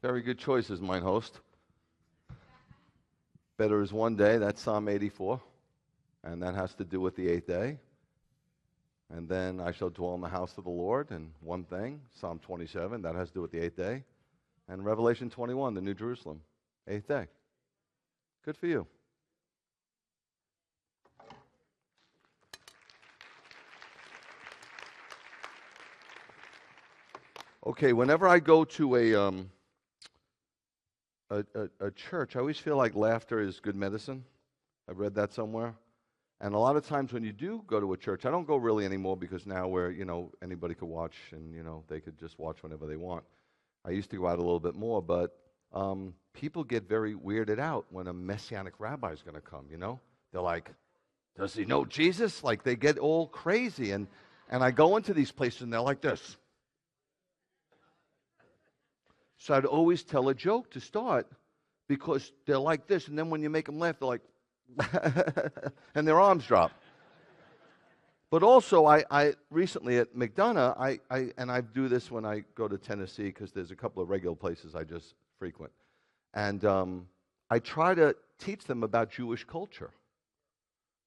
Very good choices, mine host. Better is one day, that's Psalm 84, and that has to do with the eighth day. And then I shall dwell in the house of the Lord, and one thing, Psalm 27, that has to do with the eighth day. And Revelation 21, the New Jerusalem, eighth day. Good for you. Okay, whenever I go to a church, I always feel like laughter is good medicine. I've read that somewhere. And a lot of times when you do go to a church, I don't go really anymore because now where, anybody could watch and, they could just watch whenever they want. I used to go out a little bit more, but people get very weirded out when a Messianic rabbi is going to come, They're like, does he know Jesus? Like they get all crazy. And I go into these places and they're like this. So I'd always tell a joke to start because they're like this. And then when you make them laugh, they're like, and their arms drop. But also, I recently at McDonough, I do this when I go to Tennessee because there's a couple of regular places I just frequent. And I try to teach them about Jewish culture.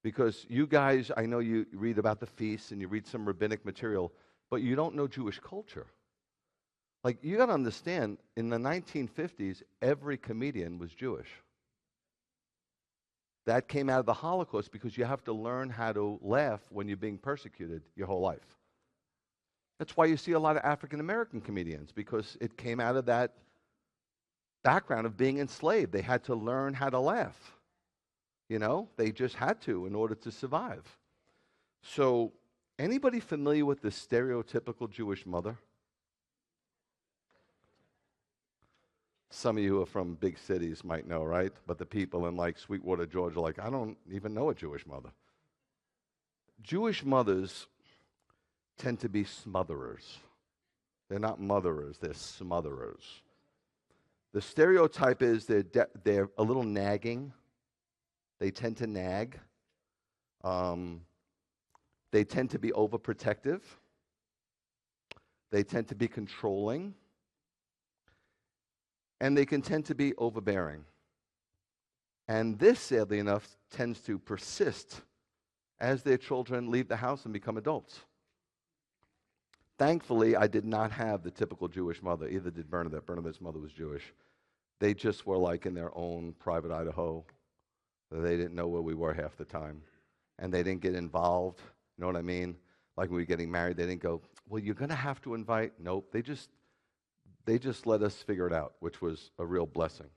Because you guys, I know you read about the feasts and you read some rabbinic material, but you don't know Jewish culture. Like, you got to understand, in the 1950s, every comedian was Jewish. That came out of the Holocaust because you have to learn how to laugh when you're being persecuted your whole life. That's why you see a lot of African American comedians, because it came out of that background of being enslaved. They had to learn how to laugh. They just had to in order to survive. So, anybody familiar with the stereotypical Jewish mother? Some of you who are from big cities might know, right? But the people in like Sweetwater, Georgia, are like, I don't even know a Jewish mother. Jewish mothers tend to be smotherers. They're not motherers, they're smotherers. The stereotype is they're a little nagging. They tend to nag. They tend to be overprotective. They tend to be controlling. And they can tend to be overbearing. And this, sadly enough, tends to persist as their children leave the house and become adults. Thankfully, I did not have the typical Jewish mother. Either did Bernadette. Bernadette's mother was Jewish. They just were like in their own private Idaho. They didn't know where we were half the time. And they didn't get involved. You know what I mean? Like when we were getting married, they didn't go, well, you're going to have to invite. Nope. They just let us figure it out, which was a real blessing.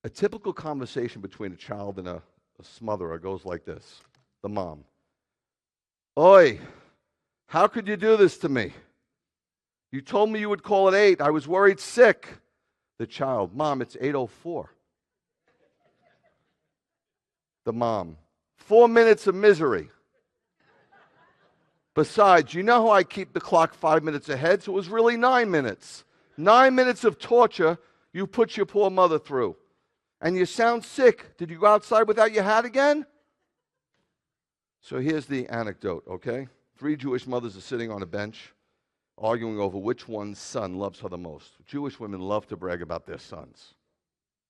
A typical conversation between a child and a smotherer goes like this. The mom. Oi, how could you do this to me? You told me you would call at 8. I was worried sick. The child. Mom, it's 8:04. The mom. 4 minutes of misery. Besides, you know how I keep the clock 5 minutes ahead, so it was really 9 minutes. 9 minutes of torture you put your poor mother through. And you sound sick. Did you go outside without your hat again? So here's the anecdote, okay? 3 Jewish mothers are sitting on a bench arguing over which one's son loves her the most. Jewish women love to brag about their sons.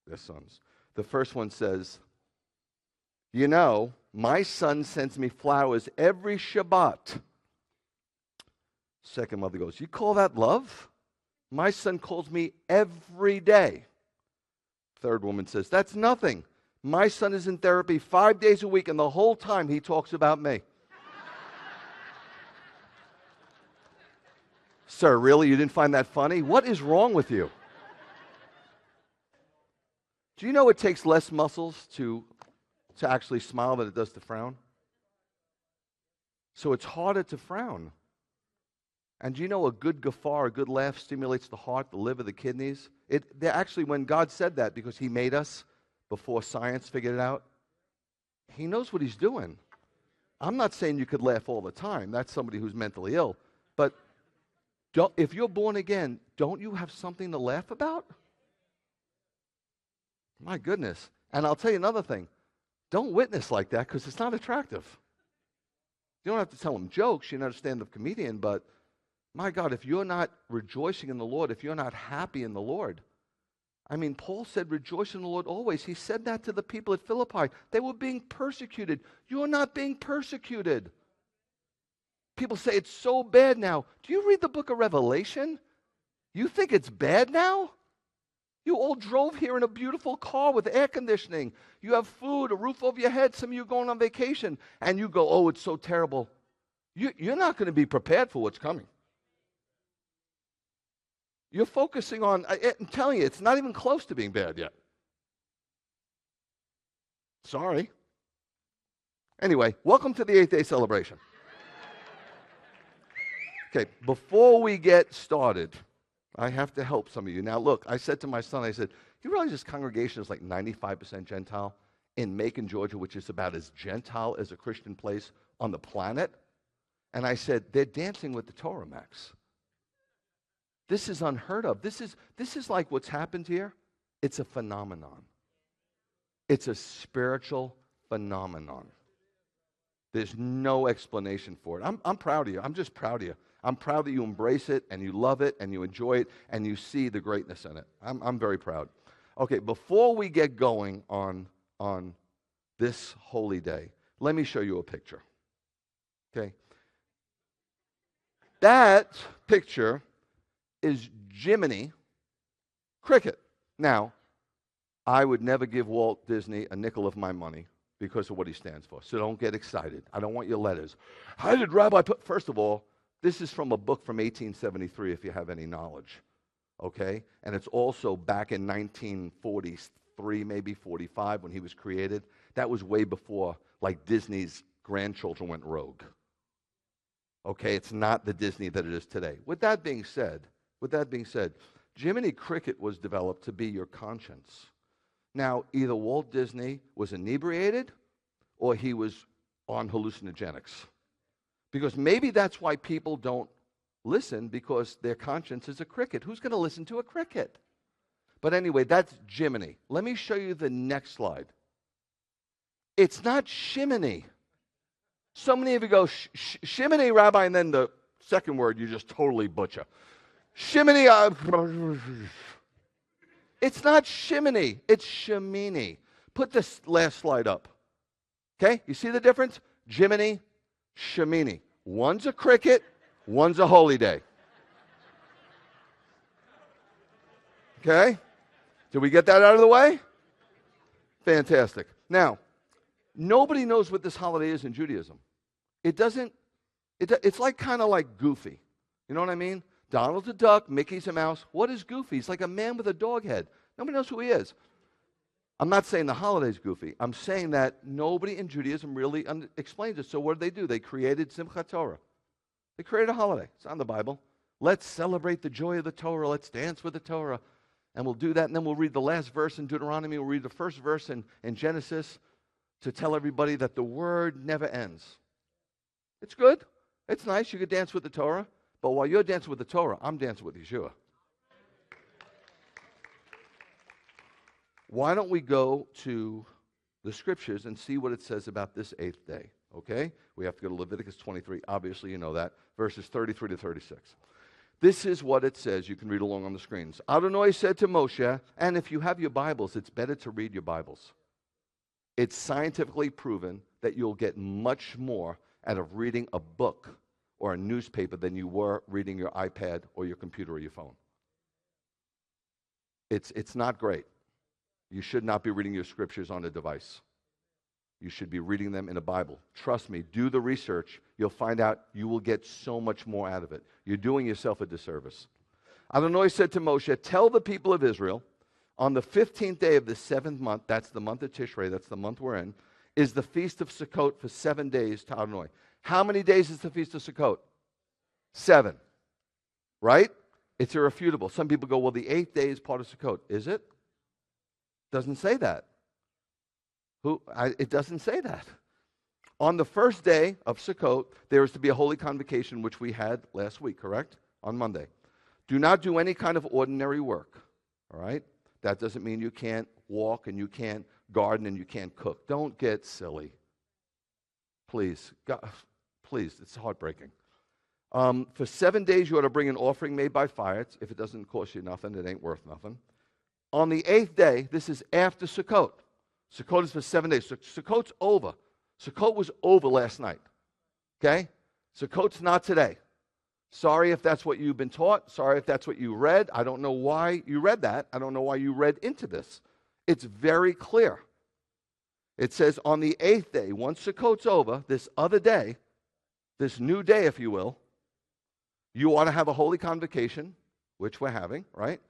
Their sons. The first one says, my son sends me flowers every Shabbat. Second mother goes, you call that love? My son calls me every day. Third woman says, that's nothing. My son is in therapy 5 days a week, and the whole time he talks about me. Sir, really? You didn't find that funny? What is wrong with you? Do you know it takes less muscles to actually smile than it does to frown? So it's harder to frown. And do you know a good guffaw, a good laugh stimulates the heart, the liver, the kidneys? Actually, when God said that, because he made us before science figured it out, he knows what he's doing. I'm not saying you could laugh all the time. That's somebody who's mentally ill. But if you're born again, don't you have something to laugh about? My goodness. And I'll tell you another thing. Don't witness like that because it's not attractive. You don't have to tell them jokes. You're not a stand-up comedian, but My God, if you're not rejoicing in the Lord, if you're not happy in the Lord, I mean, Paul said, rejoice in the Lord always. He said that to the people at Philippi. They were being persecuted. You're not being persecuted. People say it's so bad now. Do you read the book of Revelation? You think it's bad now? You all drove here in a beautiful car with air conditioning. You have food, a roof over your head. Some of you are going on vacation. And you go, oh, it's so terrible. You're not going to be prepared for what's coming. You're focusing on, I'm telling you, it's not even close to being bad yet. Sorry. Anyway, welcome to the 8th day celebration. Okay, before we get started, I have to help some of you. Now, look, I said to my son, I said, you realize this congregation is like 95% Gentile in Macon, Georgia, which is about as Gentile as a Christian place on the planet? And I said, they're dancing with the Torah, Max. This is unheard of. This is like what's happened here. It's a phenomenon. It's a spiritual phenomenon. There's no explanation for it. I'm proud of you. I'm just proud of you. I'm proud that you embrace it and you love it and you enjoy it and you see the greatness in it. I'm very proud. Okay, before we get going on this holy day, let me show you a picture. Okay? That picture is Jiminy Cricket. Now, I would never give Walt Disney a nickel of my money because of what he stands for. So don't get excited. I don't want your letters. How did Rabbi put... First of all, this is from a book from 1873, if you have any knowledge. Okay? And it's also back in 1943, maybe 45, when he was created. That was way before, like, Disney's grandchildren went rogue. Okay? It's not the Disney that it is today. With that being said, Jiminy Cricket was developed to be your conscience. Now, either Walt Disney was inebriated or he was on hallucinogenics. Because maybe that's why people don't listen, because their conscience is a cricket. Who's going to listen to a cricket? But anyway, that's Jiminy. Let me show you the next slide. It's not Shemini. So many of you go, Shemini, Rabbi, and then the second word you just totally butcher. Shemini. It's not Shemini. It's Shemini. Put this last slide up. Okay? You see the difference? Jiminy, Shemini. One's a cricket, one's a holy day. Okay? Did we get that out of the way? Fantastic. Now, nobody knows what this holiday is in Judaism. It's like kind of like Goofy. You know what I mean? Donald's a duck, Mickey's a mouse. What is Goofy? He's like a man with a dog head. Nobody knows who he is. I'm not saying the holiday's goofy. I'm saying that nobody in Judaism really explains it. So what did? They created Simchat Torah. They created a holiday. It's on the Bible. Let's celebrate the joy of the Torah. Let's dance with the Torah. And we'll do that, and then we'll read the last verse in Deuteronomy. We'll read the first verse in Genesis to tell everybody that the word never ends. It's good. It's nice. You could dance with the Torah. But while you're dancing with the Torah, I'm dancing with Yeshua. Why don't we go to the scriptures and see what it says about this 8th day, okay? We have to go to Leviticus 23. Obviously, you know that. Verses 33 to 36. This is what it says. You can read along on the screens. Adonai said to Moshe, and if you have your Bibles, it's better to read your Bibles. It's scientifically proven that you'll get much more out of reading a book or a newspaper than you were reading your iPad or your computer or your phone. It's not great. You should not be reading your scriptures on a device. You should be reading them in a Bible. Trust me, do the research. You'll find out you will get so much more out of it. You're doing yourself a disservice. Adonai said to Moshe, tell the people of Israel, on the 15th day of the 7th month, that's the month of Tishrei, that's the month we're in, is the feast of Sukkot for 7 days to Adonai. How many days is the feast of Sukkot? 7. Right? It's irrefutable. Some people go, well, the 8th day is part of Sukkot. Is it? Doesn't say that. It doesn't say that. On the first day of Sukkot, there is to be a holy convocation, which we had last week, correct? On Monday. Do not do any kind of ordinary work, all right? That doesn't mean you can't walk and you can't garden and you can't cook. Don't get silly. Please. God, please, it's heartbreaking. For 7 days you ought to bring an offering made by fire. If it doesn't cost you nothing, it ain't worth nothing. On the 8th day, this is after Sukkot. Sukkot is for 7 days. So Sukkot's over. Sukkot was over last night. Okay? Sukkot's not today. Sorry if that's what you've been taught. Sorry if that's what you read. I don't know why you read that. I don't know why you read into this. It's very clear. It says on the 8th day, once Sukkot's over, this other day, this new day, if you will, you ought to have a holy convocation, which we're having, right?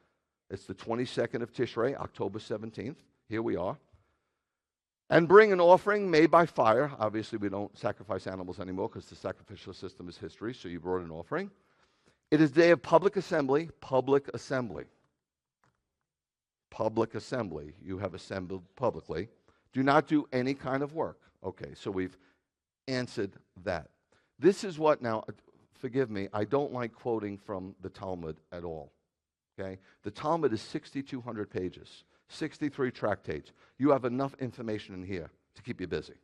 It's the 22nd of Tishrei, October 17th. Here we are. And bring an offering made by fire. Obviously, we don't sacrifice animals anymore because the sacrificial system is history, so you brought an offering. It is day of public assembly. Public assembly. Public assembly. You have assembled publicly. Do not do any kind of work. Okay, so we've answered that. This is what now, forgive me, I don't like quoting from the Talmud at all. Okay? The Talmud is 6,200 pages, 63 tractates. You have enough information in here to keep you busy.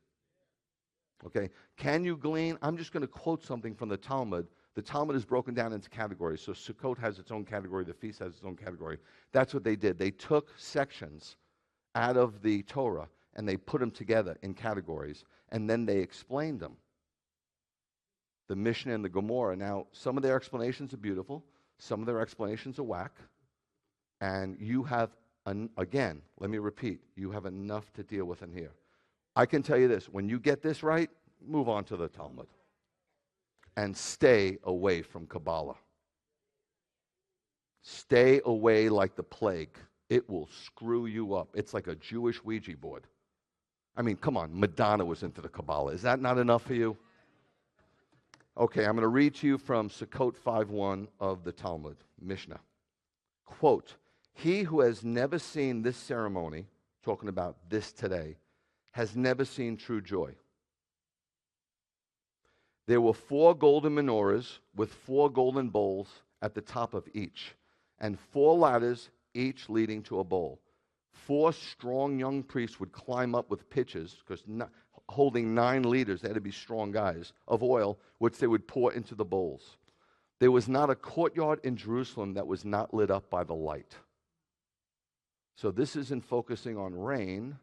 Okay? Can you glean? I'm just going to quote something from the Talmud. The Talmud is broken down into categories. So Sukkot has its own category. The feast has its own category. That's what they did. They took sections out of the Torah and they put them together in categories, and then they explained them. The Mishnah and the Gemara. Now, some of their explanations are beautiful. Some of their explanations are whack. And you have, again, let me repeat, you have enough to deal with in here. I can tell you this, when you get this right, move on to the Talmud. And stay away from Kabbalah. Stay away like the plague. It will screw you up. It's like a Jewish Ouija board. I mean, come on, Madonna was into the Kabbalah. Is that not enough for you? Okay, I'm going to read to you from Sukkot 5:1 of the Talmud, Mishnah. Quote, he who has never seen this ceremony, talking about this today, has never seen true joy. There were 4 golden menorahs with 4 golden bowls at the top of each, and 4 ladders, each leading to a bowl. 4 strong young priests would climb up with pitchers, because holding 9 liters, they had to be strong guys, of oil, which they would pour into the bowls. There was not a courtyard in Jerusalem that was not lit up by the light. So this isn't focusing on rain,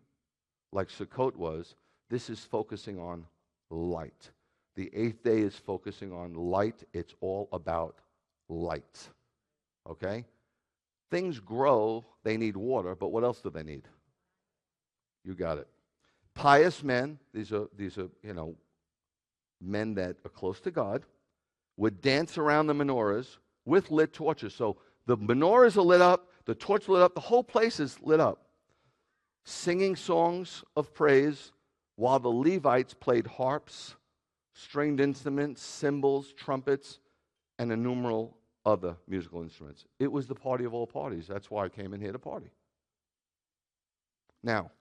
like Sukkot was. This is focusing on light. The 8th day is focusing on light. It's all about light. Okay? Things grow, they need water, but what else do they need? You got it. Pious men, these are men that are close to God, would dance around the menorahs with lit torches. So the menorahs are lit up, the torch lit up, the whole place is lit up. Singing songs of praise while the Levites played harps, stringed instruments, cymbals, trumpets, and innumerable other musical instruments. It was the party of all parties. That's why I came in here to party. Now,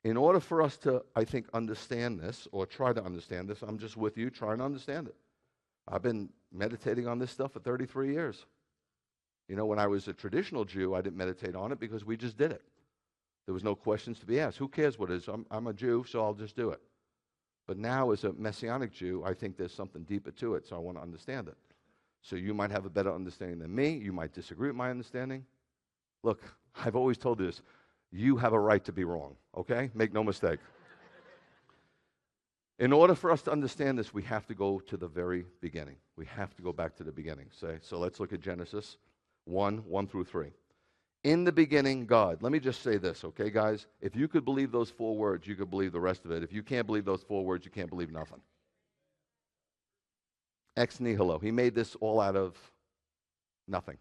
in order for us to, I think, understand this, or try to understand this, I'm just with you trying to understand it. I've been meditating on this stuff for 33 years. You know, when I was a traditional Jew, I didn't meditate on it because we just did it. There was no questions to be asked. Who cares what it is? I'm a Jew, so I'll just do it. But now, as a Messianic Jew, I think there's something deeper to it, so I want to understand it. So you might have a better understanding than me. You might disagree with my understanding. Look, I've always told you this. You have a right to be wrong, okay? Make no mistake. In order for us to understand this, we have to go to the very beginning. We have to go back to the beginning. So let's look at Genesis 1 through 3. In the beginning, God. Let me just say this, okay, guys? If you could believe those 4 words, you could believe the rest of it. If you can't believe those 4 words, you can't believe nothing. Ex nihilo. He made this all out of nothing.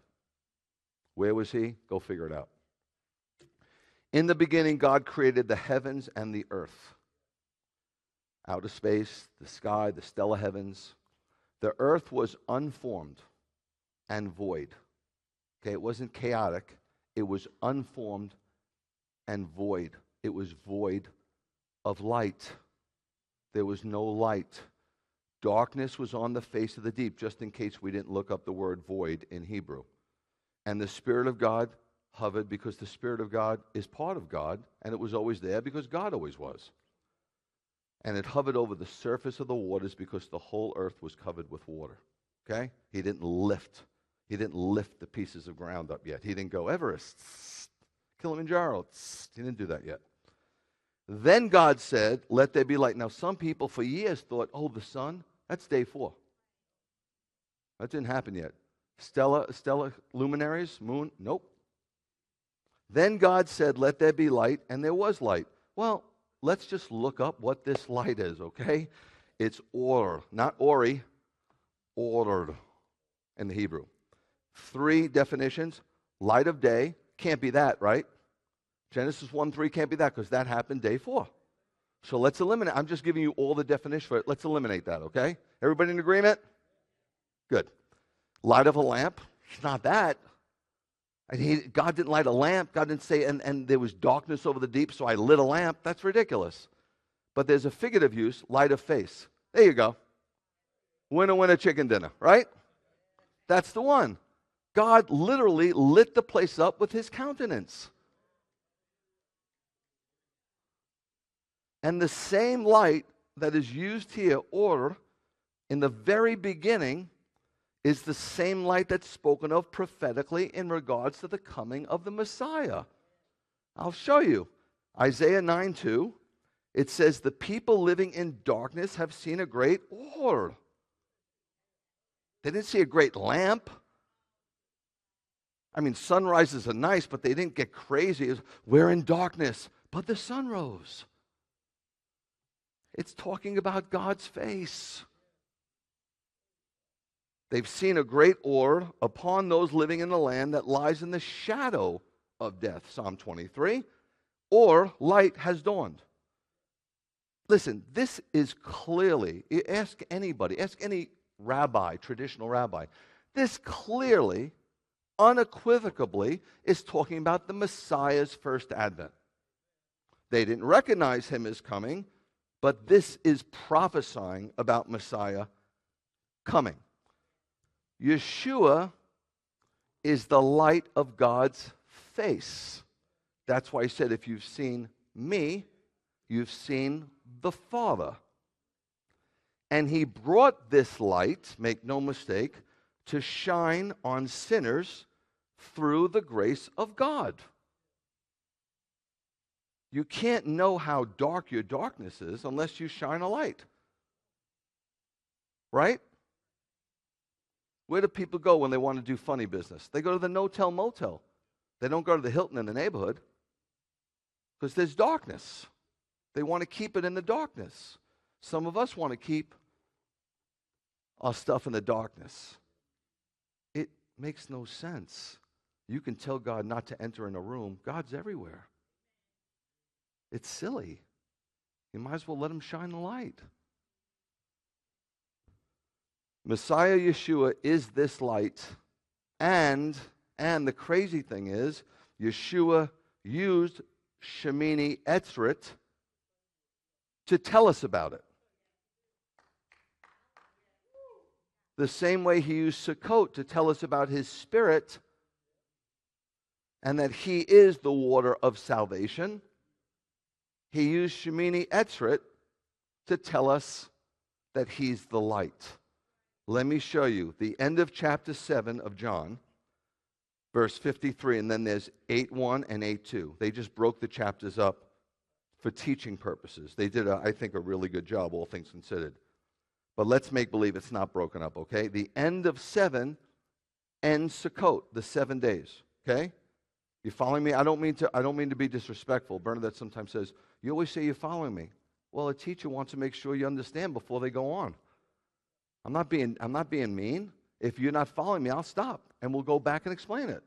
Where was he? Go figure it out. In the beginning, God created the heavens and the earth. Outer space, the sky, the stellar heavens. The earth was unformed and void. Okay, it wasn't chaotic. It was unformed and void. It was void of light. There was no light. Darkness was on the face of the deep, just in case we didn't look up the word void in Hebrew. And the Spirit of God hovered because the Spirit of God is part of God, and it was always there because God always was. And it hovered over the surface of the waters because the whole earth was covered with water. Okay? He didn't lift the pieces of ground up yet. He didn't go Everest, Kilimanjaro. He didn't do that yet. Then God said, let there be light. Now, some people for years thought, oh, the sun, that's day 4. That didn't happen yet. Stellar luminaries, moon, nope. Then God said, let there be light, and there was light. Well, let's just look up what this light is, okay? It's order, not ori, ordered in the Hebrew. 3 definitions. Light of day, can't be that, right? Genesis 1:3 can't be that because that happened day 4. So let's eliminate. I'm just giving you all the definition for it. Let's eliminate that, okay? Everybody in agreement? Good. Light of a lamp, it's not that. God didn't light a lamp. God didn't say, and there was darkness over the deep, so I lit a lamp. That's ridiculous. But there's a figurative use, light of face. There you go. Winner, winner, chicken dinner, right? That's the one. God literally lit the place up with his countenance. And the same light that is used here, or in the very beginning, is the same light that's spoken of prophetically in regards to the coming of the Messiah. I'll show you. Isaiah 9:2, it says, the people living in darkness have seen a great orb. They didn't see a great lamp. I mean, sunrises are nice, but they didn't get crazy. We're in darkness, but the sun rose. It's talking about God's face. They've seen a great orb upon those living in the land that lies in the shadow of death, Psalm 23, or light has dawned. Listen, this is clearly, ask anybody, ask any rabbi, traditional rabbi, this clearly, unequivocally is talking about the Messiah's first advent. They didn't recognize him as coming, but this is prophesying about Messiah coming. Yeshua is the light of God's face. That's why he said, if you've seen me, you've seen the Father. And he brought this light, make no mistake, to shine on sinners through the grace of God. You can't know how dark your darkness is unless you shine a light. Right? Where do people go when they want to do funny business? They go to the no-tell motel. They don't go to the Hilton in the neighborhood because there's darkness. They want to keep it in the darkness. Some of us want to keep our stuff in the darkness. It makes no sense. You can tell God not to enter in a room. God's everywhere. It's silly. You might as well let him shine the light. Messiah Yeshua is this light, and the crazy thing is, Yeshua used Shemini Atzeret to tell us about it. The same way he used Sukkot to tell us about his Spirit, and that he is the water of salvation. He used Shemini Atzeret to tell us that he's the light. Let me show you the end of chapter 7 of John, verse 53, and then there's 8:1 and 8:2. They just broke the chapters up for teaching purposes. They did, I think, a really good job, all things considered. But let's make believe it's not broken up, okay? The end of 7 ends Sukkot, the 7 days, okay? You following me? I don't mean to be disrespectful. Bernadette sometimes says, you always say you're following me. Well, a teacher wants to make sure you understand before they go on. I'm not being mean. If you're not following me, I'll stop, and we'll go back and explain it.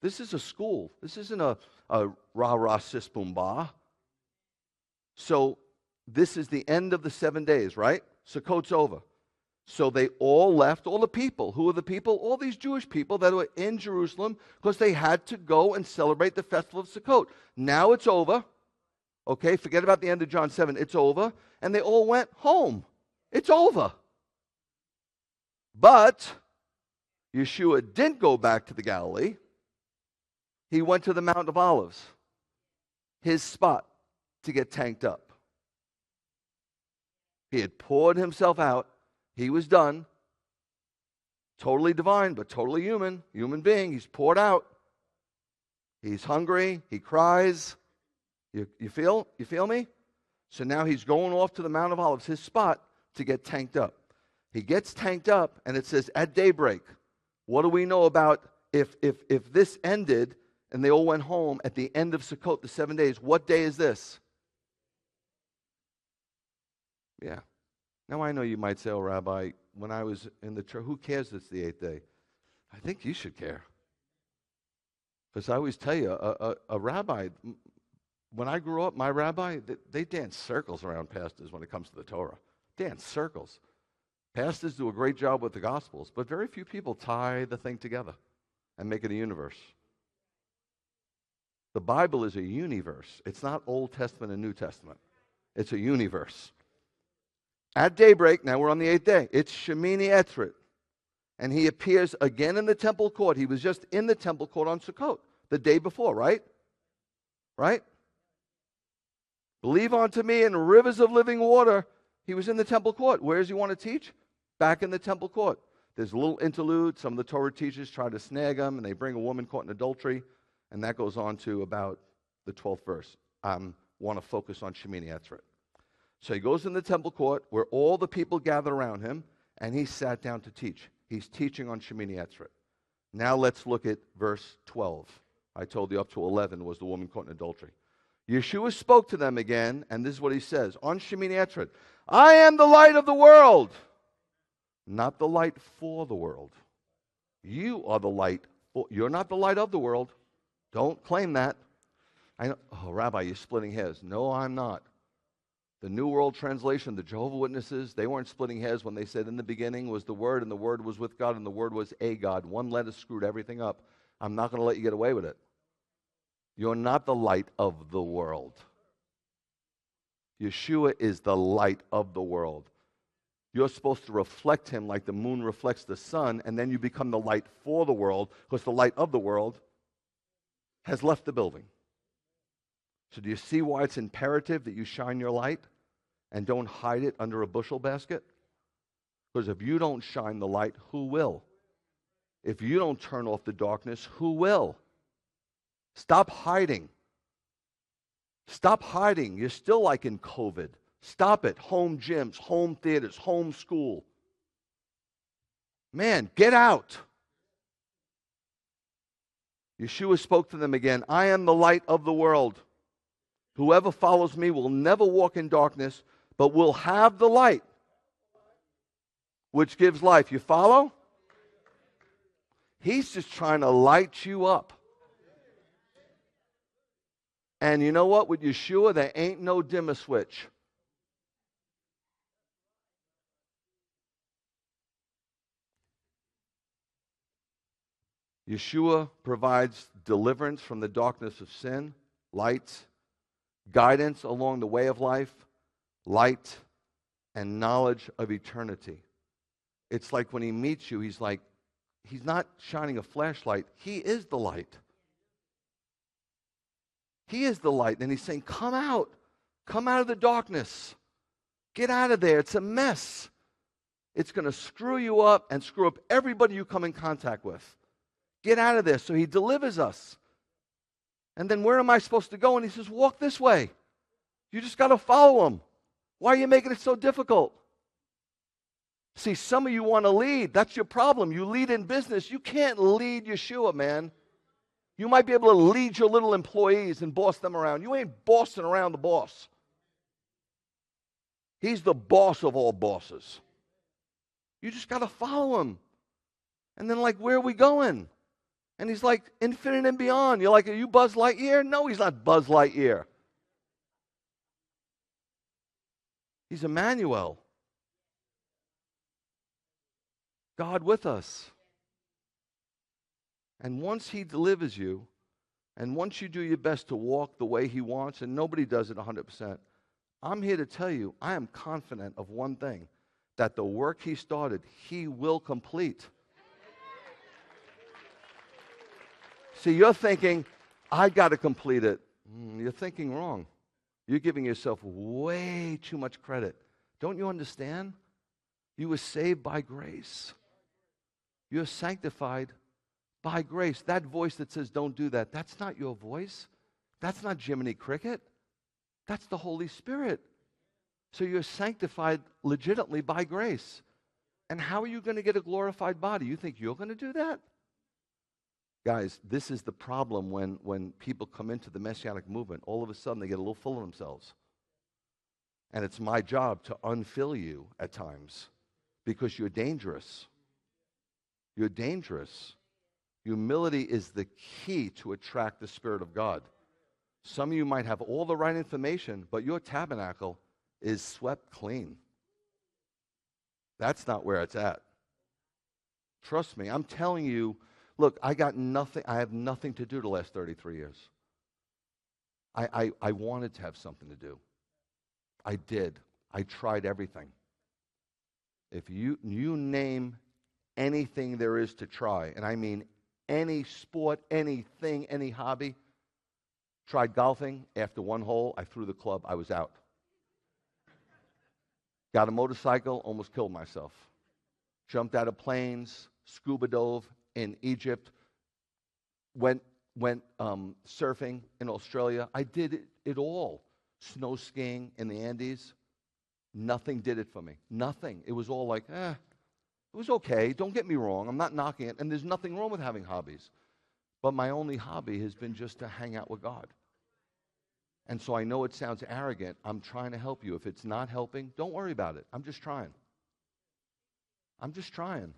This is a school. This isn't a rah-rah sis boom bah. So this is the end of the 7 days, right? Sukkot's over. So they all left, all the people. Who are the people? All these Jewish people that were in Jerusalem because they had to go and celebrate the festival of Sukkot. Now it's over. Okay, forget about the end of John 7. It's over. And they all went home. It's over. But Yeshua didn't go back to the Galilee. He went to the Mount of Olives, his spot to get tanked up. He had poured himself out. He was done. Totally divine, but totally human being. He's poured out. He's hungry. He cries. You feel me? So now he's going off to the Mount of Olives, his spot, to get tanked up. He gets tanked up, and it says, at daybreak. What do we know about if this ended and they all went home at the end of Sukkot, the 7 days? What day is this? Yeah. Now I know you might say, oh, Rabbi, when I was in the church, who cares it's the 8th day? I think you should care. Because I always tell you, a rabbi, when I grew up, my rabbi, they dance circles around pastors when it comes to the Torah. Dance circles. Pastors do a great job with the Gospels, but very few people tie the thing together and make it a universe. The Bible is a universe. It's not Old Testament and New Testament. It's a universe. At daybreak, now we're on the 8th day, it's Shemini Atzeret. And he appears again in the temple court. He was just in the temple court on Sukkot the day before, right? Right? Believe unto me in rivers of living water. He was in the temple court. Where does he want to teach? Back in the temple court. There's a little interlude. Some of the Torah teachers try to snag him, and they bring a woman caught in adultery. And that goes on to about the 12th verse. I want to focus on Shemini Atzeret. So he goes in the temple court where all the people gather around him, and he sat down to teach. He's teaching on Shemini Atzeret. Now let's look at verse 12. I told you up to 11 was the woman caught in adultery. Yeshua spoke to them again, and this is what he says on Shemini Atzeret. I am the light of the world, not the light for the world. You are the light. You're not the light of the world. Don't claim that. I know, oh, Rabbi, you're splitting hairs. No, I'm not. The New World Translation, the Jehovah's Witnesses, they weren't splitting hairs when they said in the beginning was the Word, and the Word was with God, and the Word was a God. One letter screwed everything up. I'm not going to let you get away with it. You're not the light of the world. Yeshua is the light of the world. You're supposed to reflect him like the moon reflects the sun, and then you become the light for the world, because the light of the world has left the building. So do you see why it's imperative that you shine your light and don't hide it under a bushel basket? Because if you don't shine the light, who will? If you don't turn off the darkness, who will? Stop hiding. Stop hiding. You're still like in COVID. Stop it. Home gyms, home theaters, home school. Man, get out. Yeshua spoke to them again. I am the light of the world. Whoever follows me will never walk in darkness, but will have the light, which gives life. You follow? He's just trying to light you up. And you know what? With Yeshua, there ain't no dimmer switch. Yeshua provides deliverance from the darkness of sin, light, guidance along the way of life, light, and knowledge of eternity. It's like when he meets you, he's not shining a flashlight. He is the light. He is the light. And he's saying, come out. Come out of the darkness. Get out of there. It's a mess. It's going to screw you up and screw up everybody you come in contact with. Get out of there. So he delivers us. And then where am I supposed to go? And he says, walk this way. You just got to follow him. Why are you making it so difficult? See, some of you want to lead. That's your problem. You lead in business. You can't lead Yeshua, man. You might be able to lead your little employees and boss them around. You ain't bossing around the boss. He's the boss of all bosses. You just got to follow him. And then, like, where are we going? And he's like, infinite and beyond. You're like, are you Buzz Lightyear? No, he's not Buzz Lightyear. He's Emmanuel. God with us. And once he delivers you, and once you do your best to walk the way he wants, and nobody does it 100%, I'm here to tell you, I am confident of one thing, that the work he started, he will complete. See, you're thinking, I got to complete it. You're thinking wrong. You're giving yourself way too much credit. Don't you understand? You were saved by grace. You're sanctified by grace. That voice that says don't do that, that's not your voice. That's not Jiminy Cricket. That's the Holy Spirit. So you're sanctified legitimately by grace. And how are you going to get a glorified body? You think you're going to do that? Guys, this is the problem when people come into the Messianic movement. All of a sudden, they get a little full of themselves. And it's my job to unfill you at times because you're dangerous. You're dangerous. Humility is the key to attract the Spirit of God. Some of you might have all the right information, but your tabernacle is swept clean. That's not where it's at. Trust me, I'm telling you, look, I have nothing to do the last 33 years. I wanted to have something to do. I did. I tried everything. If you name anything there is to try, and I mean any sport, anything, any hobby, tried golfing. After one hole, I threw the club. I was out. Got a motorcycle, almost killed myself. Jumped out of planes, scuba dove in Egypt, went surfing in Australia. I did it all. Snow skiing in the Andes. Nothing did it for me. Nothing. It was all like, it was okay. Don't get me wrong. I'm not knocking it. And there's nothing wrong with having hobbies. But my only hobby has been just to hang out with God. And so I know it sounds arrogant. I'm trying to help you. If it's not helping, don't worry about it. I'm just trying. I'm just trying.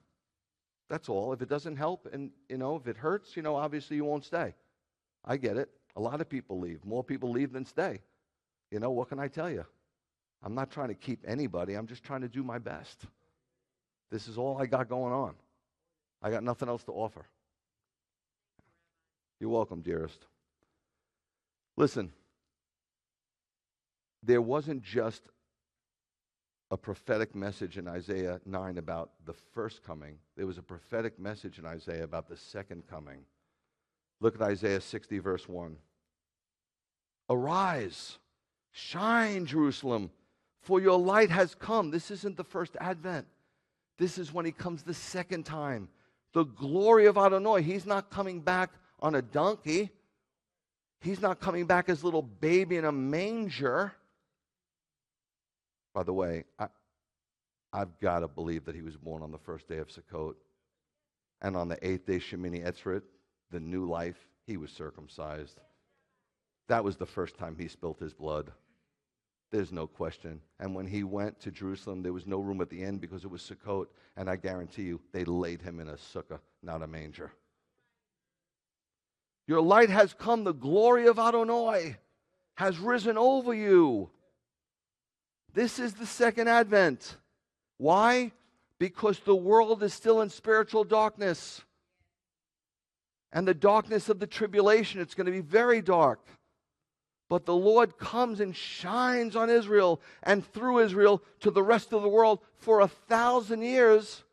That's all. If it doesn't help and, if it hurts, obviously you won't stay. I get it. A lot of people leave. More people leave than stay. What can I tell you? I'm not trying to keep anybody. I'm just trying to do my best. This is all I got going on. I got nothing else to offer. You're welcome, dearest. Listen, there wasn't just a prophetic message in Isaiah 9 about the first coming. There was a prophetic message in Isaiah about the second coming. Look at Isaiah 60, verse 1. Arise, shine, Jerusalem, for your light has come. This isn't the first advent. This is when he comes the second time. The glory of Adonai. He's not coming back on a donkey. He's not coming back as a little baby in a manger. By the way, I've got to believe that he was born on the first day of Sukkot. And on the 8th day, Shemini Atzeret, the new life, he was circumcised. That was the first time he spilt his blood. There's no question. And when he went to Jerusalem, there was no room at the inn because it was Sukkot. And I guarantee you, they laid him in a sukkah, not a manger. Your light has come. The glory of Adonai has risen over you. This is the second advent. Why? Because the world is still in spiritual darkness. And the darkness of the tribulation, it's going to be very dark. But the Lord comes and shines on Israel and through Israel to the rest of the world for 1,000 years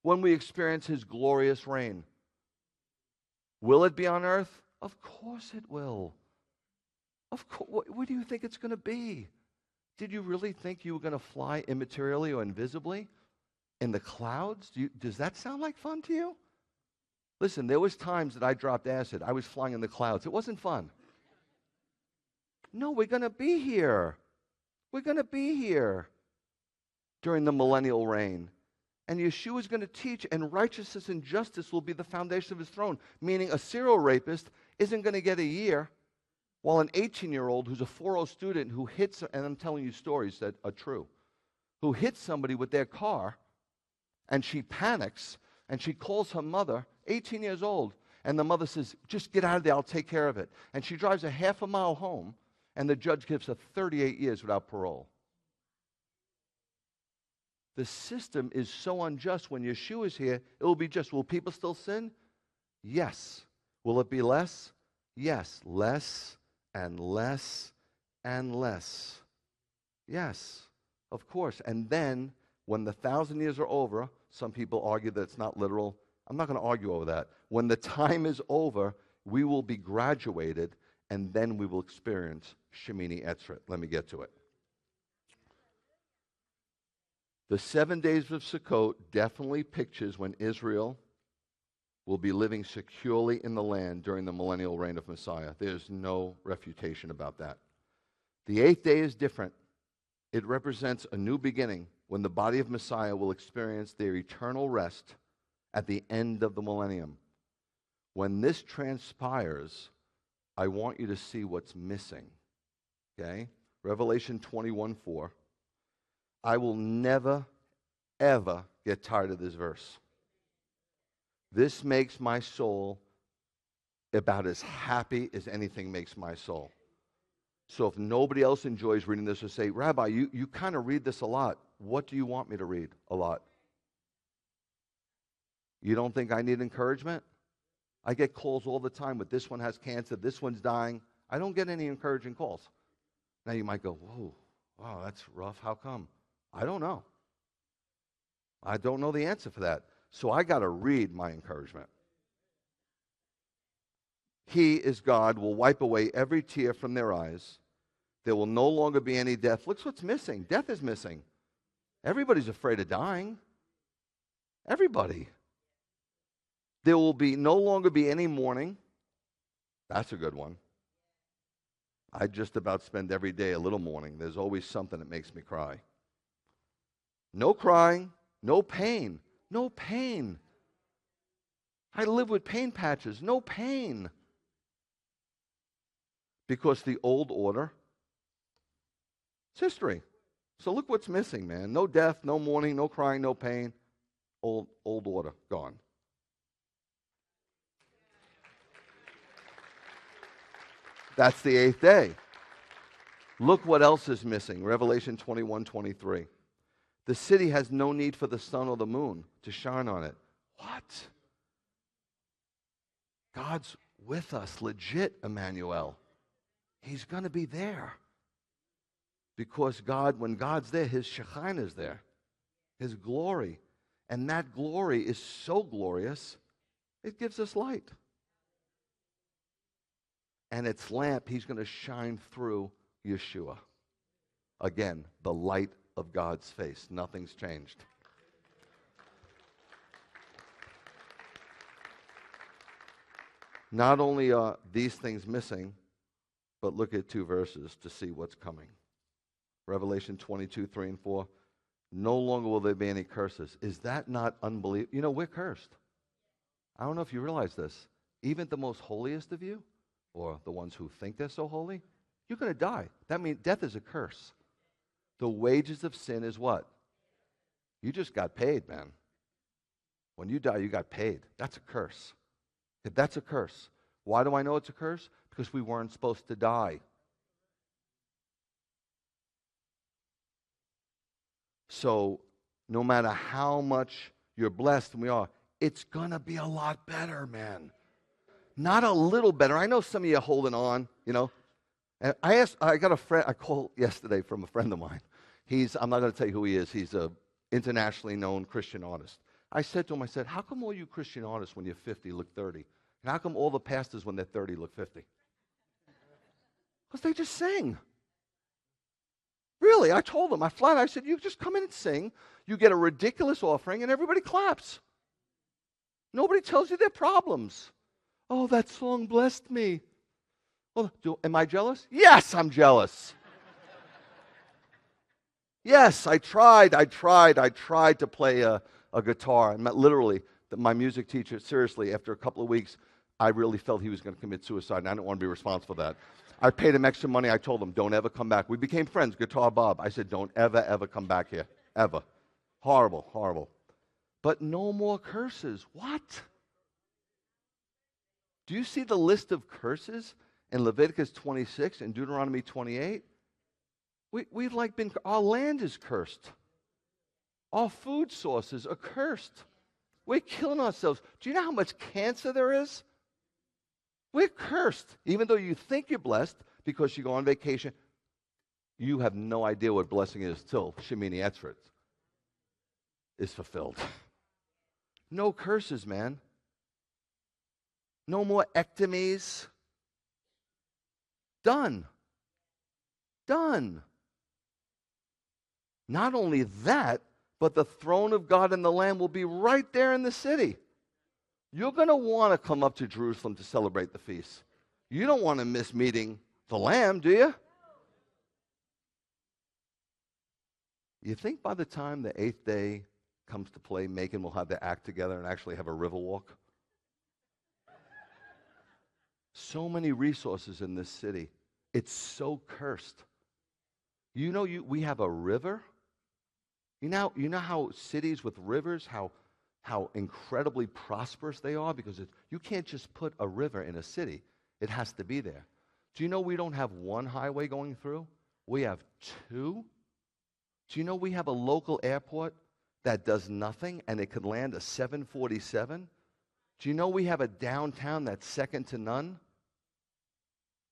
when we experience his glorious reign. Will it be on earth? Of course it will. Of course. What do you think it's going to be? Did you really think you were going to fly immaterially or invisibly in the clouds? Does that sound like fun to you? Listen, there was times that I dropped acid. I was flying in the clouds. It wasn't fun. No, we're going to be here. We're going to be here during the millennial reign. And Yeshua is going to teach, and righteousness and justice will be the foundation of his throne. Meaning a serial rapist isn't going to get a year, while an 18-year-old who's a 4.0 student who hits, and I'm telling you stories that are true, who hits somebody with their car, and she panics, and she calls her mother, 18 years old, and the mother says, just get out of there, I'll take care of it. And she drives a half a mile home, and the judge gives her 38 years without parole. The system is so unjust. When Yeshua is here, it will be just. Will people still sin? Yes. Will it be less? Yes. Less and less and less. Yes, of course. And then, when the 1,000 years are over, some people argue that it's not literal. I'm not going to argue over that. When the time is over, we will be graduated, and then we will experience Shemini Atzeret. Let me get to it. The 7 days of Sukkot definitely pictures when Israel will be living securely in the land during the millennial reign of Messiah. There's no refutation about that. The 8th day is different. It represents a new beginning when the body of Messiah will experience their eternal rest at the end of the millennium. When this transpires, I want you to see what's missing. Okay? Revelation 21:4. I will never, ever get tired of this verse. This makes my soul about as happy as anything makes my soul. So if nobody else enjoys reading this, or say, Rabbi, you kind of read this a lot. What do you want me to read a lot? You don't think I need encouragement? I get calls all the time with this one has cancer, this one's dying. I don't get any encouraging calls. Now you might go, whoa, wow, that's rough. How come? I don't know. I don't know the answer for that. So I got to read my encouragement. He is God, will wipe away every tear from their eyes. There will no longer be any death. Look what's missing. Death is missing. Everybody's afraid of dying. Everybody. There will no longer be any mourning. That's a good one. I just about spend every day a little mourning. There's always something that makes me cry. No crying, no pain. No pain. I live with pain patches. No pain. Because the old order, it's history. So look what's missing, man. No death, no mourning, no crying, no pain. Old order, gone. That's the 8th day. Look what else is missing. Revelation 21:23. The city has no need for the sun or the moon to shine on it. What? God's with us, legit, Emmanuel. He's going to be there. Because God, when God's there, His Shekinah is there. His glory. And that glory is so glorious, it gives us light. And its lamp, He's going to shine through Yeshua. Again, the light of God's face. Nothing's changed. Not only are these things missing, but look at 2 verses to see what's coming. Revelation 22:3-4. No longer will there be any curses. Is that not unbelievable? You know, we're cursed. I don't know if you realize this. Even the most holiest of you, or the ones who think they're so holy, you're going to die. That means death is a curse. The wages of sin is what? You just got paid, man. When you die, you got paid. That's a curse. That's a curse. Why do I know it's a curse? Because we weren't supposed to die. So no matter how much you're blessed, and we are, it's going to be a lot better, man. Not a little better. I know some of you are holding on, you know. And I got a friend, I called yesterday from a friend of mine. I'm not going to tell you who he is. He's an internationally known Christian artist. I said to him, how come all you Christian artists when you're 50 look 30? And how come all the pastors when they're 30 look 50? Because they just sing. Really, I told him, I said, you just come in and sing, you get a ridiculous offering, and everybody claps. Nobody tells you their problems. Oh, that song blessed me. Well, am I jealous? Yes, I'm jealous. Yes, I tried to play a guitar. And literally, my music teacher, seriously, after a couple of weeks, I really felt he was going to commit suicide, and I didn't want to be responsible for that. I paid him extra money. I told him, don't ever come back. We became friends, Guitar Bob. I said, don't ever come back here, ever. Horrible, horrible. But no more curses. What? Do you see the list of curses in Leviticus 26 and Deuteronomy 28? We've our land is cursed. Our food sources are cursed. We're killing ourselves. Do you know how much cancer there is? We're cursed. Even though you think you're blessed because you go on vacation, you have no idea what blessing is till Shemini Atzeret is fulfilled. No curses, man. No more ectomies. Done. Done. Not only that, but the throne of God and the Lamb will be right there in the city. You're going to want to come up to Jerusalem to celebrate the feast. You don't want to miss meeting the Lamb, do you? You think by the time the 8th day comes to play, Macon will have their act together and actually have a river walk? So many resources in this city. It's so cursed. You know, we have a river. You know how cities with rivers, how incredibly prosperous they are? Because you can't just put a river in a city. It has to be there. Do you know we don't have one highway going through? We have two. Do you know we have a local airport that does nothing and it could land a 747? Do you know we have a downtown that's second to none?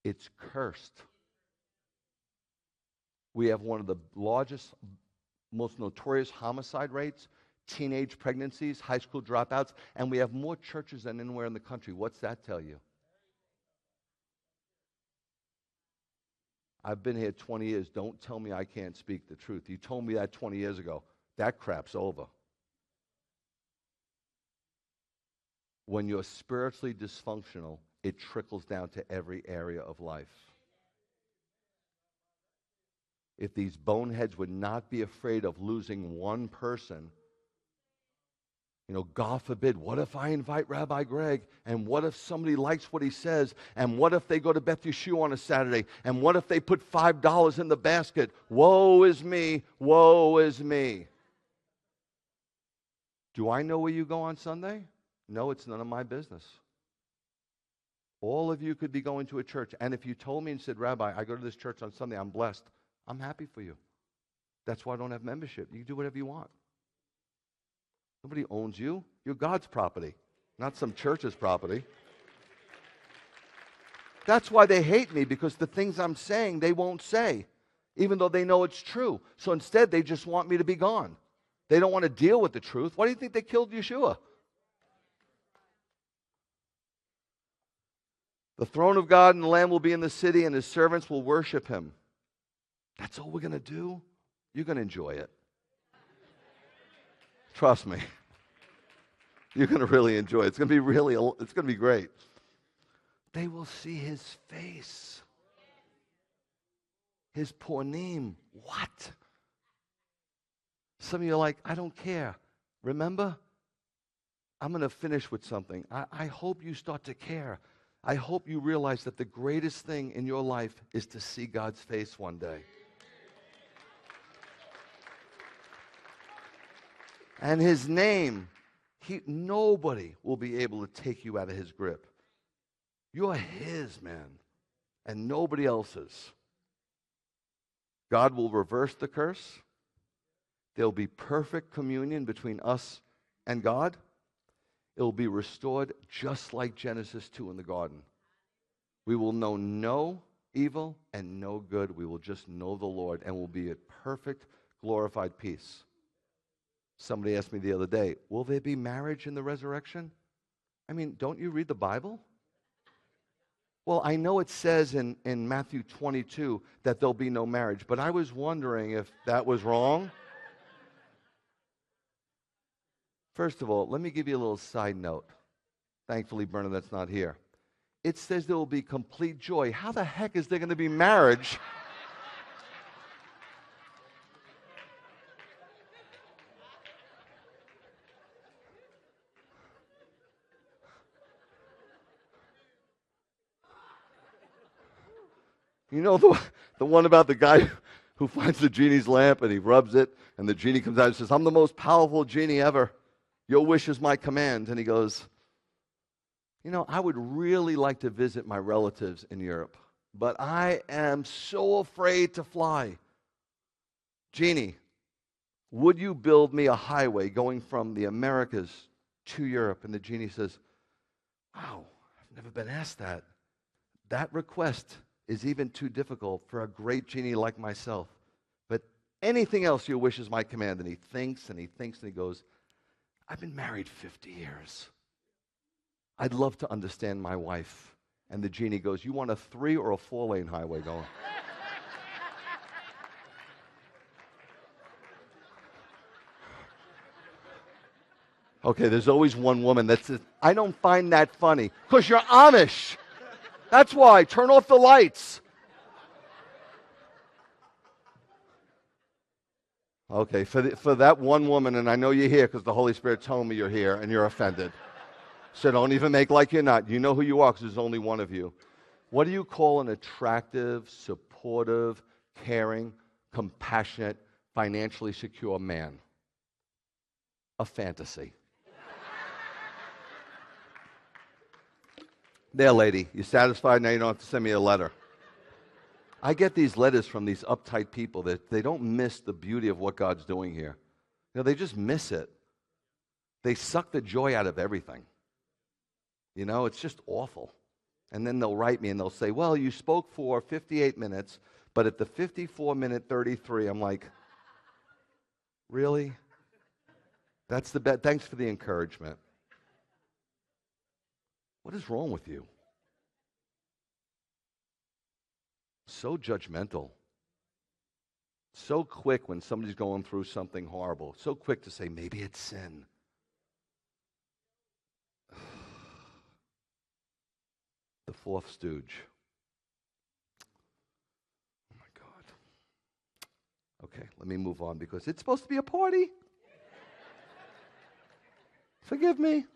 It's cursed. We have one of the largest, most notorious homicide rates, teenage pregnancies, high school dropouts, and we have more churches than anywhere in the country. What's that tell you? I've been here 20 years. Don't tell me I can't speak the truth. You told me that 20 years ago. That crap's over. When you're spiritually dysfunctional, it trickles down to every area of life. If these boneheads would not be afraid of losing one person, God forbid, what if I invite Rabbi Greg, and what if somebody likes what he says, and what if they go to Beth Yeshua on a Saturday, and what if they put $5 in the basket? Woe is me, woe is me. Do I know where you go on Sunday? No, it's none of my business. All of you could be going to a church, and if you told me and said, Rabbi, I go to this church on Sunday, I'm blessed, I'm happy for you. That's why I don't have membership. You can do whatever you want. Nobody owns you. You're God's property, not some church's property. That's why they hate me, because the things I'm saying they won't say, even though they know it's true. So instead, they just want me to be gone. They don't want to deal with the truth. Why do you think they killed Yeshua? The throne of God and the Lamb will be in the city, and his servants will worship him. That's all we're going to do? You're going to enjoy it. Trust me. You're going to really enjoy it. It's going to be great. They will see his face. His ponim. What? Some of you are like, I don't care. Remember? I'm going to finish with something. I hope you start to care. I hope you realize that the greatest thing in your life is to see God's face one day. And his name, nobody will be able to take you out of his grip. You're his, man, and nobody else's. God will reverse the curse. There'll be perfect communion between us and God. It will be restored just like Genesis 2 in the garden. We will know no evil and no good. We will just know the Lord, and we'll be at perfect, glorified peace. Somebody asked me the other day, will there be marriage in the resurrection? I mean, don't you read the Bible? Well, I know it says in Matthew 22 that there'll be no marriage, but I was wondering if that was wrong. First of all, let me give you a little side note. Thankfully, Bernadette's not here. It says there will be complete joy. How the heck is there going to be marriage? You know the one about the guy who finds the genie's lamp and he rubs it and the genie comes out and says, I'm the most powerful genie ever. Your wish is my command. And he goes, I would really like to visit my relatives in Europe, but I am so afraid to fly. Genie, would you build me a highway going from the Americas to Europe? And the genie says, wow, I've never been asked that. That request is even too difficult for a great genie like myself. But anything else your wish is my command. And he thinks and he thinks and he goes, I've been married 50 years. I'd love to understand my wife. And the genie goes, you want a 3 or a 4-lane highway going? Okay, there's always one woman that says, I don't find that funny. Because you're Amish. That's why. Turn off the lights. Okay, for that one woman, and I know you're here because the Holy Spirit told me you're here and you're offended. So don't even make like you're not. You know who you are because there's only one of you. What do you call an attractive, supportive, caring, compassionate, financially secure man? A fantasy. There, lady, you satisfied? Now you don't have to send me a letter. I get these letters from these uptight people that they don't miss the beauty of what God's doing here. You know, they just miss it. They suck the joy out of everything. You know, it's just awful. And then they'll write me and they'll say, well, you spoke for 58 minutes, but at the 54-minute 33, I'm like, really? That's the best. Thanks for the encouragement. What is wrong with you? So judgmental. So quick when somebody's going through something horrible. So quick to say, maybe it's sin. The fourth stooge. Oh my God. Okay, let me move on because it's supposed to be a party. Forgive me.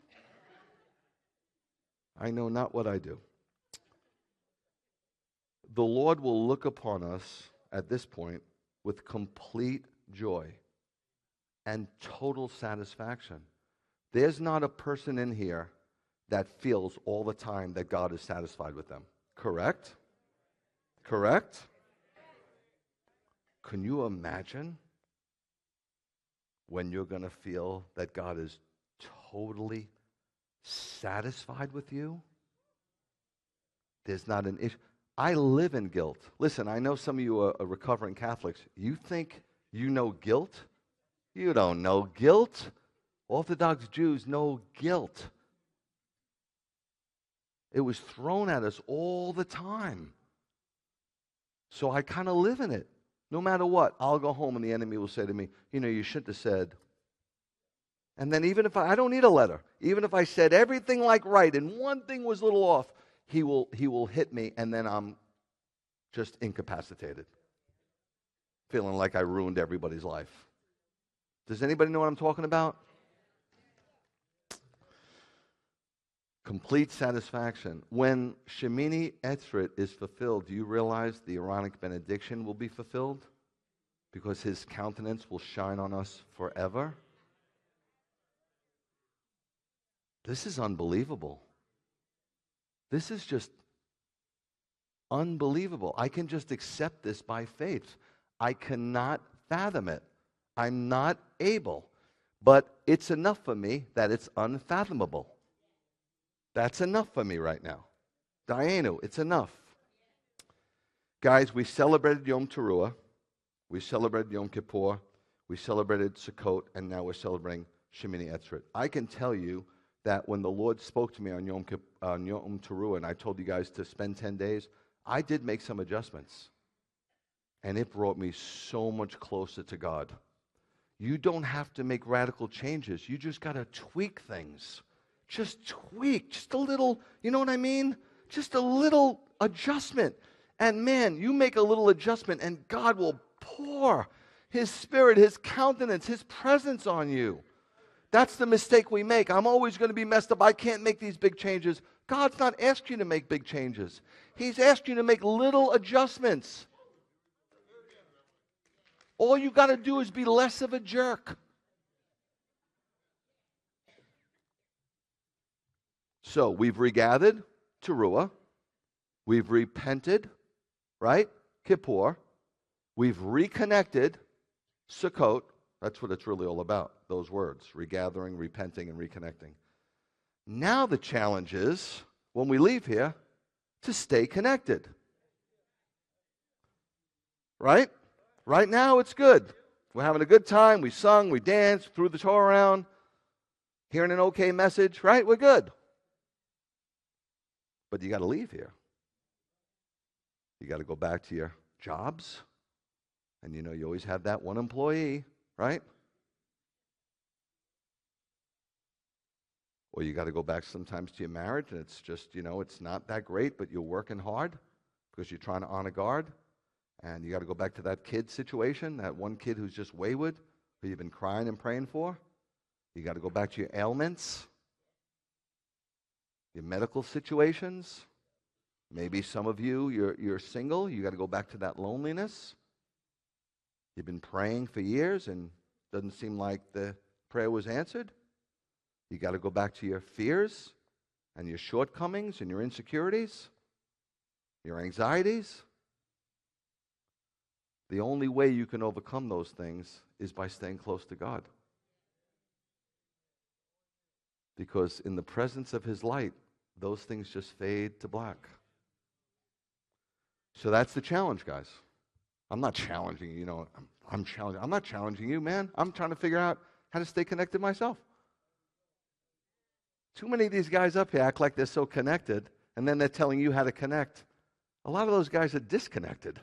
I know not what I do. The Lord will look upon us at this point with complete joy and total satisfaction. There's not a person in here that feels all the time that God is satisfied with them. Correct? Correct? Can you imagine when you're going to feel that God is totally satisfied with you? There's not an issue. I live in guilt. Listen, I know some of you are recovering Catholics. You think you know guilt? You don't know guilt. Orthodox Jews know guilt. It was thrown at us all the time. So I kind of live in it. No matter what, I'll go home and the enemy will say to me, you know, you shouldn't have said. And then even if I don't need a letter, even if I said everything like right and one thing was a little off, he will hit me and then I'm just incapacitated, feeling like I ruined everybody's life. Does anybody know what I'm talking about? Complete satisfaction. When Shemini Atzeret is fulfilled, do you realize the Aaronic benediction will be fulfilled? Because his countenance will shine on us forever. This is unbelievable. This is just unbelievable. I can just accept this by faith. I cannot fathom it. I'm not able. But it's enough for me that it's unfathomable. That's enough for me right now. Dianu, it's enough. Guys, we celebrated Yom Teruah. We celebrated Yom Kippur. We celebrated Sukkot. And now we're celebrating Shemini Atzeret. I can tell you that when the Lord spoke to me on Yom Teruah, and I told you guys to spend 10 days, I did make some adjustments. And it brought me so much closer to God. You don't have to make radical changes. You just got to tweak things. Just tweak, just a little, you know what I mean? Just a little adjustment. And man, you make a little adjustment and God will pour His Spirit, His countenance, His presence on you. That's the mistake we make. I'm always going to be messed up. I can't make these big changes. God's not asked you to make big changes. He's asked you to make little adjustments. All you got to do is be less of a jerk. So we've regathered, Teruah. We've repented, right? Kippur. We've reconnected, Sukkot. That's what it's really all about, those words, regathering, repenting, and reconnecting. Now the challenge is, when we leave here, to stay connected. Right? Right now it's good. We're having a good time. We sung, we danced, threw the Torah around, hearing an okay message, right? We're good. But you got to leave here. You got to go back to your jobs. And you know, you always have that one employee, right? Or you got to go back sometimes to your marriage, and it's just, it's not that great, but you're working hard because you're trying to honor God. And you got to go back to that kid situation, that one kid who's just wayward, who you've been crying and praying for. You got to go back to your ailments, your medical situations. Maybe some of you, you're single. You got to go back to that loneliness. You've been praying for years and doesn't seem like the prayer was answered. You got to go back to your fears and your shortcomings and your insecurities, your anxieties. The only way you can overcome those things is by staying close to God. Because in the presence of His light, those things just fade to black. So that's the challenge, guys. I'm not challenging you, I'm not challenging you, man. I'm trying to figure out how to stay connected myself. Too many of these guys up here act like they're so connected, and then they're telling you how to connect. A lot of those guys are disconnected.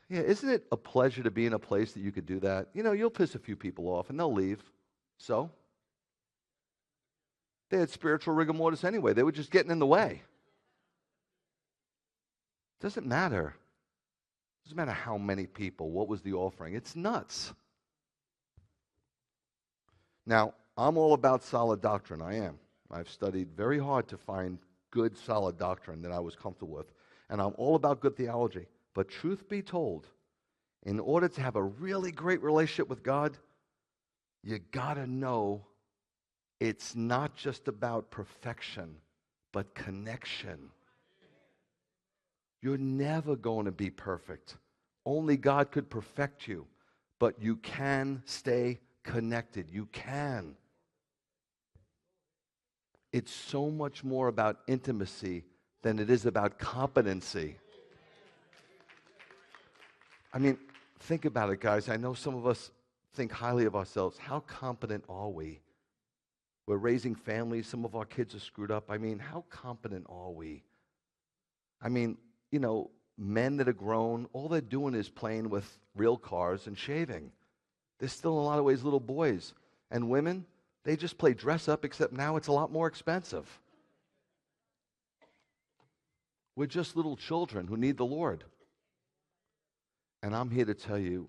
Yeah, isn't it a pleasure to be in a place that you could do that? You'll piss a few people off, and they'll leave. So? They had spiritual rigor mortis anyway. They were just getting in the way. Doesn't matter. Doesn't matter how many people, what was the offering. It's nuts. Now, I'm all about solid doctrine. I am. I've studied very hard to find good, solid doctrine that I was comfortable with. And I'm all about good theology. But truth be told, in order to have a really great relationship with God, you got to know it's not just about perfection, but connection. You're never going to be perfect. Only God could perfect you. But you can stay connected. You can. It's so much more about intimacy than it is about competency. I mean, think about it, guys. I know some of us think highly of ourselves. How competent are we? We're raising families. Some of our kids are screwed up. I mean, how competent are we? I mean, men that are grown, all they're doing is playing with real cars and shaving. They're still in a lot of ways little boys. And women, they just play dress up, except now it's a lot more expensive. We're just little children who need the Lord. And I'm here to tell you,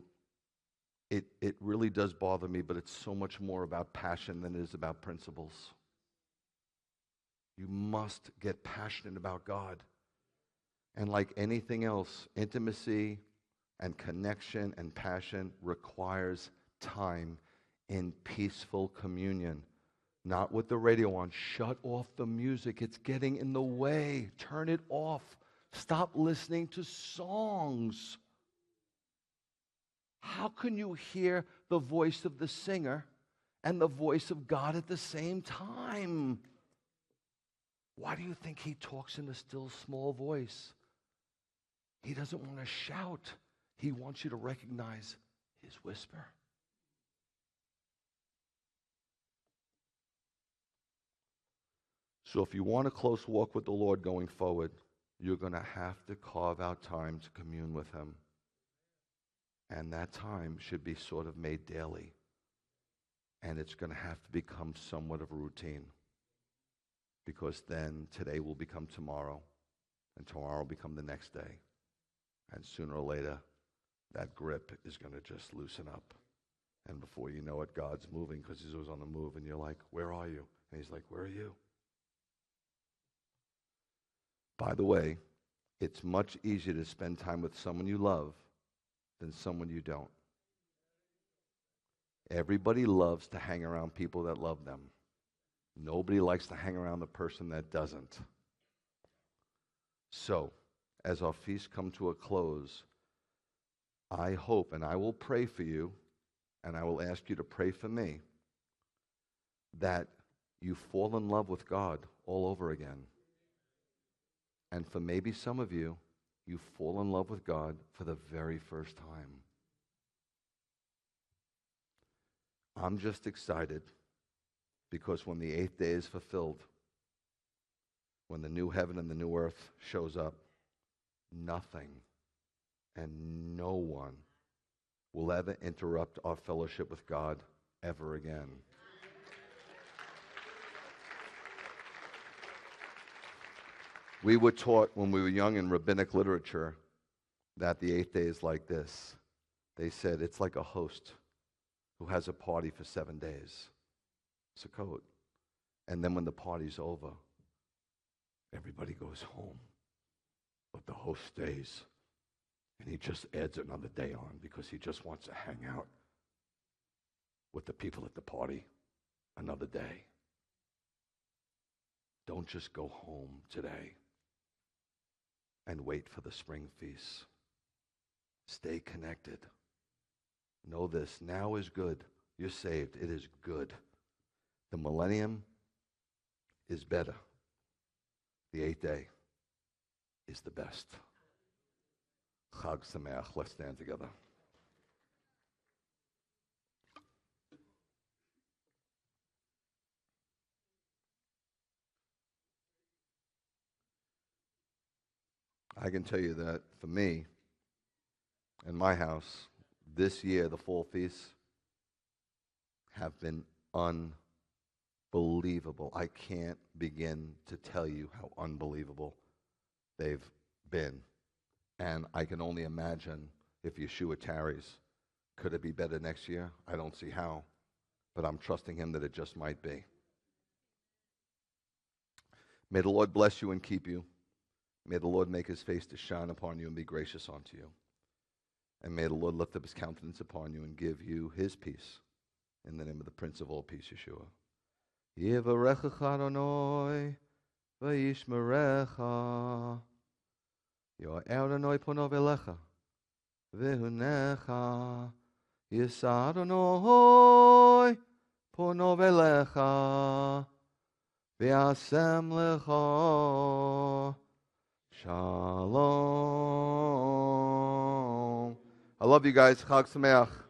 it really does bother me, but it's so much more about passion than it is about principles. You must get passionate about God. And like anything else, intimacy and connection and passion requires time in peaceful communion. Not with the radio on. Shut off the music. It's getting in the way. Turn it off. Stop listening to songs. How can you hear the voice of the singer and the voice of God at the same time? Why do you think He talks in a still small voice? He doesn't want to shout. He wants you to recognize His whisper. So if you want a close walk with the Lord going forward, you're going to have to carve out time to commune with Him. And that time should be sort of made daily. And it's going to have to become somewhat of a routine. Because then today will become tomorrow. And tomorrow will become the next day. And sooner or later, that grip is going to just loosen up. And before you know it, God's moving because He was on the move. And you're like, where are you? And He's like, where are you? By the way, it's much easier to spend time with someone you love than someone you don't. Everybody loves to hang around people that love them. Nobody likes to hang around the person that doesn't. So, as our feast come to a close, I hope, and I will pray for you, and I will ask you to pray for me, that you fall in love with God all over again. And for maybe some of you, you fall in love with God for the very first time. I'm just excited because when the 8th day is fulfilled, when the new heaven and the new earth shows up, nothing and no one will ever interrupt our fellowship with God ever again. We were taught when we were young in rabbinic literature that the 8th day is like this. They said it's like a host who has a party for 7 days. Sukkot. And then when the party's over, everybody goes home. But the host stays. And he just adds another day on because he just wants to hang out with the people at the party another day. Don't just go home today and wait for the spring feast. Stay connected. Know this, now is good. You're saved. It is good. The millennium is better. The 8th day is the best. Chag Sameach. Let's stand together. I can tell you that for me, in my house, this year, the fall feasts have been unbelievable. I can't begin to tell you how unbelievable they've been. And I can only imagine if Yeshua tarries. Could it be better next year? I don't see how. But I'm trusting him that it just might be. May the Lord bless you and keep you. May the Lord make his face to shine upon you and be gracious unto you. And may the Lord lift up his countenance upon you and give you his peace. In the name of the Prince of all peace, Yeshua. Yevarechecha Adonai v'yishmerecha. Yo'er Adonai ponav elecha v'hunecha. Yisa Adonai ponav elecha v'yasem lecha shalom. I love you guys. Chag Sameach.